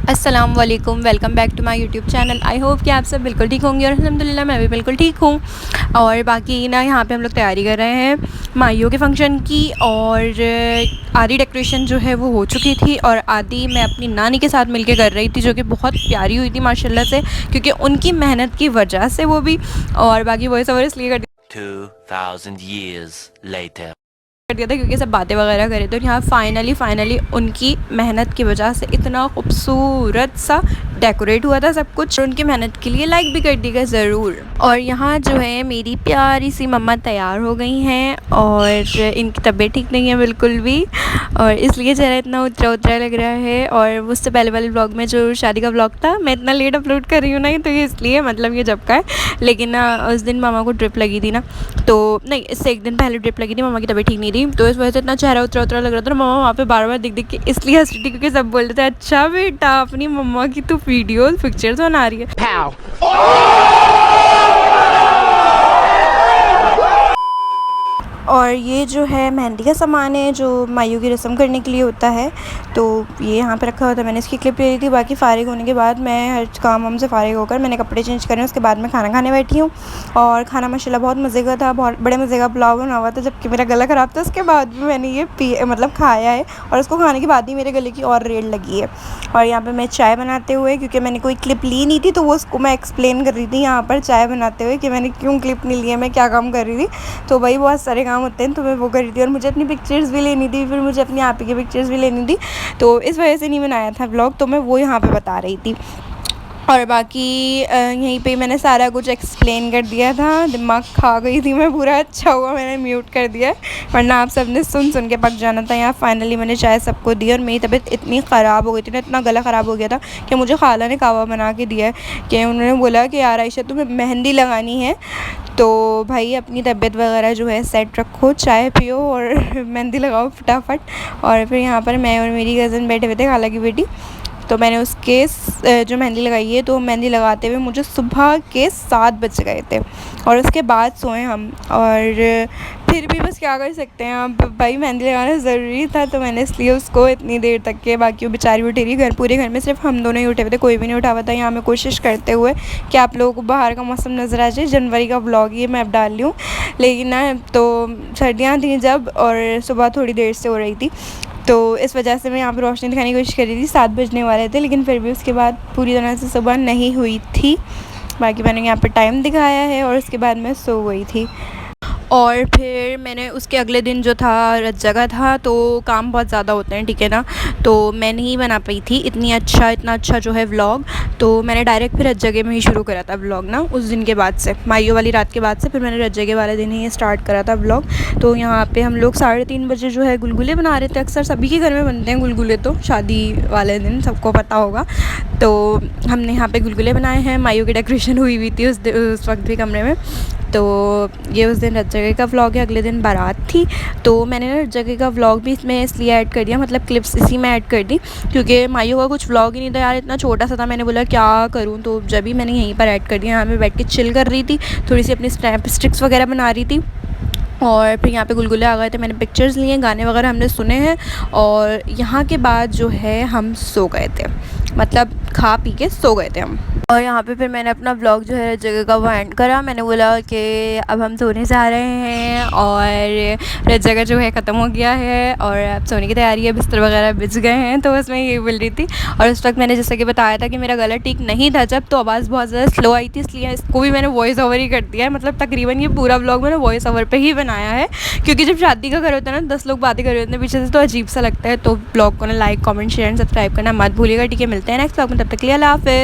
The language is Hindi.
अस्सलाम वालेकुम, welcome back to my YouTube channel. I hope कि आप सब बिल्कुल ठीक होंगे और अल्हम्दुलिल्लाह मैं भी बिल्कुल ठीक हूँ। और बाकी ना यहाँ पे हम लोग तैयारी कर रहे हैं माइयों के फंक्शन की, और आधी डेकोरेशन जो है वो हो चुकी थी और आधी मैं अपनी नानी के साथ मिलके कर रही थी, जो कि बहुत प्यारी हुई थी माशाल्लाह से, क्योंकि उनकी मेहनत की वजह से वो भी। और बाकी वॉइस ओवर इसलिए कर 2000 years later. दिया था क्योंकि सब बातें वगैरह करे, तो यहाँ फाइनली उनकी मेहनत की वजह से इतना खूबसूरत सा डेकोरेट हुआ था सब कुछ। और उनकी मेहनत के लिए लाइक भी कर दीजिएगा ज़रूर। और यहाँ जो है मेरी प्यारी सी मम्मा तैयार हो गई हैं और इनकी तबीयत ठीक नहीं है बिल्कुल भी, और इसलिए चेहरा इतना उतरा उतरा लग रहा है। और उससे पहले वाले ब्लॉग में जो शादी का ब्लॉग था मैं इतना लेट अपलोड कर रही हूँ ना, तो ये इसलिए मतलब ये जब का है। लेकिन ना उस दिन मामा को ड्रिप लगी थी ना, तो नहीं इससे एक दिन पहले ड्रिप लगी थी, मामा की तबीयत ठीक नहीं थी, तो इस वजह से इतना चेहरा उतरा उतरा लग रहा था। मामा वहाँ पे बार बार दिख के इसलिए हंस रही थी क्योंकि सब बोल रहे थे अच्छा बेटा अपनी मम्मा की तो वीडियो पिक्चर्स बना रही है। और ये जो है मेहंदी का सामान है जो माइयों की रस्म करने के लिए होता है, तो ये यहाँ पे रखा हुआ था। मैंने इसकी क्लिप ले ली थी। बाकी फ़ारिग होने के बाद मैं हर काम वाम से फ़ारिग होकर मैंने कपड़े चेंज करे, उसके बाद मैं खाना खाने बैठी हूँ। और खाना माशाल्लाह बहुत मज़े का था, बहुत बड़े मज़े का पुलाव बना हुआ था, जबकि मेरा गला ख़राब था। उसके बाद भी मैंने ये मतलब खाया है, और उसको खाने के बाद ही मेरे गले की और रेड लगी है। और यहाँ पर मैं चाय बनाते हुए, क्योंकि मैंने कोई क्लिप ली नहीं थी, तो वो उसको मैं एक्सप्लेन कर रही थी यहाँ पर चाय बनाते हुए कि मैंने क्यों क्लिप नहीं ली है, मैं क्या काम कर रही थी। तो भाई बहुत सारे काम होते हैं, तो मैं वो कर रही थी। और मुझे अपनी पिक्चर्स भी लेनी थी, फिर मुझे अपनी आप ही की पिक्चर्स भी लेनी थी, तो इस वजह से नहीं बनाया था व्लॉग, तो मैं वो यहाँ पे बता रही थी। और बाकी यहीं पे मैंने सारा कुछ एक्सप्लेन कर दिया था। दिमाग खा गई थी मैं पूरा, अच्छा हुआ मैंने म्यूट कर दिया, वरना आप सब ने सुन के पक जाना था। यहाँ फाइनली मैंने चाय सबको दी, और मेरी तबीयत इतनी ख़राब हो गई थी ना, इतना गला ख़राब हो गया था कि मुझे खाला ने कावा बना के दिया है कि उन्होंने बोला कि यार आयशा तुम्हें मेहंदी लगानी है, तो भाई अपनी तबीयत वगैरह जो है सेट रखो, चाय पियो और मेहंदी लगाओ फटाफट। और फिर यहाँ पर मैं और मेरी कज़न बैठे हुए थे, खाला की बेटी, तो मैंने उसके जो मेहंदी लगाई है, तो मेहंदी लगाते हुए मुझे सुबह के 7 बज गए थे, और उसके बाद सोए हम। और फिर भी बस क्या कर सकते हैं, अब भाई मेहंदी लगाना ज़रूरी था, तो मैंने इसलिए उसको इतनी देर तक के, बाकी वो बेचारी उठी रही। पूरे घर में सिर्फ हम दोनों ही उठे हुए थे, कोई भी नहीं उठा हुआ था। यहाँ मैं कोशिश करते हुए कि आप लोगों को बाहर का मौसम नज़र आ जाए, जनवरी का व्लॉग ये मैं अब डाल रही हूँ, लेकिन ना तो सर्दियाँ थी जब, और सुबह थोड़ी देर से हो रही थी, तो इस वजह से मैं यहाँ पर रोशनी दिखाने की कोशिश कर रही थी। 7 बजने वाले थे, लेकिन फिर भी उसके बाद पूरी तरह से सुबह नहीं हुई थी। बाकी मैंने यहाँ पर टाइम दिखाया है, और उसके बाद मैं सो गई थी। और फिर मैंने उसके अगले दिन जो था रत जगह था, तो काम बहुत ज़्यादा होते हैं, ठीक है ना, तो मैं नहीं बना पाई थी इतना अच्छा जो है व्लॉग। तो मैंने डायरेक्ट फिर रत जगह में ही शुरू करा था व्लॉग ना, उस दिन के बाद से, माइयों वाली रात के बाद से फिर मैंने रत जगह वाले दिन ही स्टार्ट करा था व्लॉग। तो यहाँ पे हम लोग 3:30 बजे जो है गुलगुले बना रहे थे। अक्सर सभी के घर में बनते हैं गुलगुले, तो शादी वाले दिन सबको पता होगा। तो हमने यहाँ पे गुलगुले बनाए हैं, माइयों की डेकोरेशन हुई थी उस वक्त भी कमरे में। तो ये उस दिन रत जगह का व्लॉग है। अगले दिन बारात थी, तो मैंने ना रत जगह का व्लॉग भी इसमें इसलिए ऐड कर दिया, मतलब क्लिप्स इसी में ऐड कर दी, क्योंकि माइयों का कुछ व्लॉग ही नहीं था यार, इतना छोटा सा था। मैंने बोला क्या करूँ, तो जब भी मैंने यहीं पर ऐड कर दिया। यहाँ मैं बैठ के चिल कर रही थी, थोड़ी सी अपनी स्नैप स्टिक्स वगैरह बना रही थी, और फिर यहाँ पे गुलगुले आ गए थे, मैंने पिक्चर्स लिए, गाने वगैरह हमने सुने हैं, और यहाँ के बाद जो है हम सो गए थे, मतलब खा पी के सो गए थे हम। और यहाँ पे फिर मैंने अपना व्लॉग जो है जगह का वो एंड करा। मैंने बोला कि अब हम सोने जा रहे हैं, और रत जगह जो है ख़त्म हो गया है, और अब सोने की तैयारी है, बिस्तर वगैरह बिछ गए हैं, तो बस मैं ये बोल रही थी। और उस वक्त मैंने जैसे कि बताया था कि मेरा गला ठीक नहीं था जब, तो आवाज़ बहुत ज़्यादा स्लो आई थी, इसलिए इसको भी मैंने वॉइस ओवर ही कर दिया है। मतलब तकरीबन ये पूरा व्लॉग मैंने वॉइस ओवर पे ही बनाया है, क्योंकि जब शादी का घर होता है ना, 10 लोग बातें कर रहे होते हैं पीछे से, तो अजीब सा लगता है। तो ब्लॉग को ना like comment share and subscribe करना मत भूलिएगा, ठीक है। मिलते हैं नेक्स्ट व्लॉग में, तब तक के लिए अल्लाह हाफ़िज़।